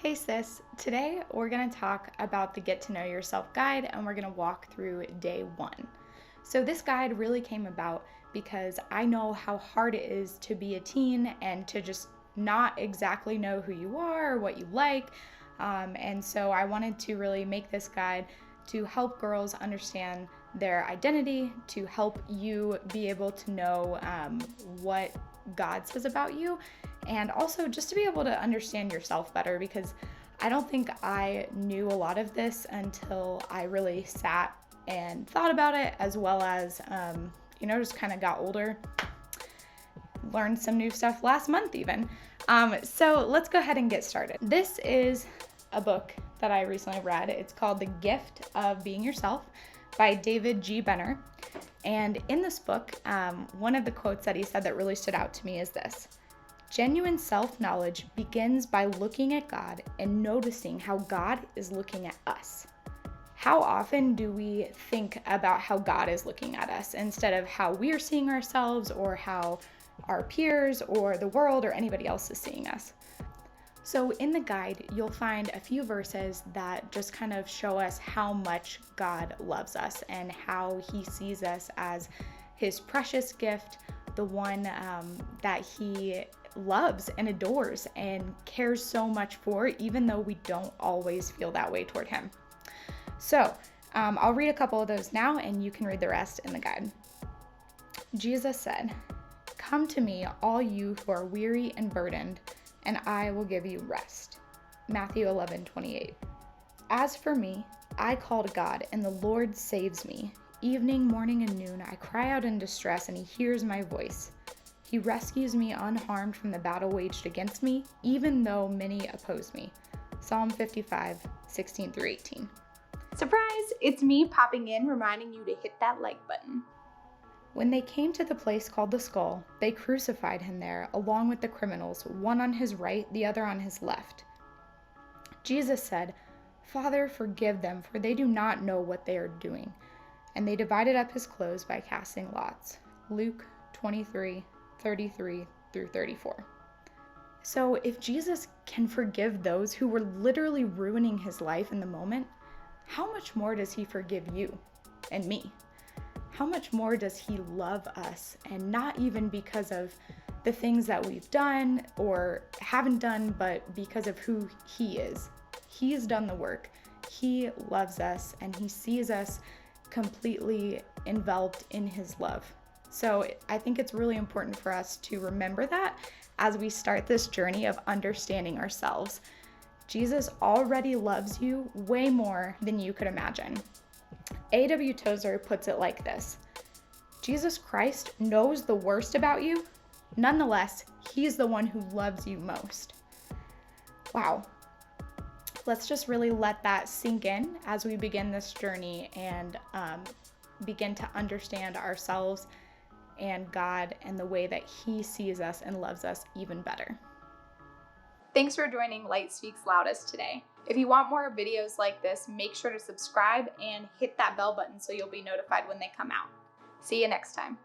Hey sis, today we're going to talk about the Get to Know Yourself guide and we're going to walk through day 1. So, this guide really came about because I know how hard it is to be a teen and to just not exactly know who you are or what you like. And so, I wanted to really make this guide to help girls understand their identity, to help you be able to know what God says about you, and also just to be able to understand yourself better because I don't think I knew a lot of this until I really sat and thought about it, as well as, just kind of got older. Learned some new stuff last month, even. So let's go ahead and get started. This is a book that I recently read. It's called The Gift of Being Yourself by David G. Benner. And in this book, one of the quotes that he said that really stood out to me is this: genuine self-knowledge begins by looking at God and noticing how God is looking at us. How often do we think about how God is looking at us instead of how we're seeing ourselves or how our peers or the world or anybody else is seeing us? So in the guide, you'll find a few verses that just kind of show us how much God loves us and how he sees us as his precious gift, the one that he loves and adores and cares so much for, even though we don't always feel that way toward him. So I'll read a couple of those now and you can read the rest in the guide. Jesus said, "Come to me, all you who are weary and burdened, and I will give you rest." Matthew 11:28. "As for me, I called God, and the Lord saves me. Evening, morning, and noon, I cry out in distress, and he hears my voice. He rescues me unharmed from the battle waged against me, even though many oppose me." Psalm 55:16-18. Surprise! It's me popping in, reminding you to hit that like button. When they came to the place called the Skull, they crucified him there, along with the criminals, one on his right, the other on his left. Jesus said, "Father, forgive them, for they do not know what they are doing." And they divided up his clothes by casting lots. Luke 23:33-34. So if Jesus can forgive those who were literally ruining his life in the moment, how much more does he forgive you and me? How much more does he love us, and not even because of the things that we've done or haven't done, but because of who he is. He's done the work. He loves us and he sees us completely enveloped in his love. So I think it's really important for us to remember that as we start this journey of understanding ourselves. Jesus already loves you way more than you could imagine. A.W. Tozer puts it like this: Jesus Christ knows the worst about you. Nonetheless, he's the one who loves you most. Wow. Let's just really let that sink in as we begin this journey and begin to understand ourselves and God and the way that he sees us and loves us even better. Thanks for joining Light Speaks Loudest today. If you want more videos like this, make sure to subscribe and hit that bell button so you'll be notified when they come out. See you next time.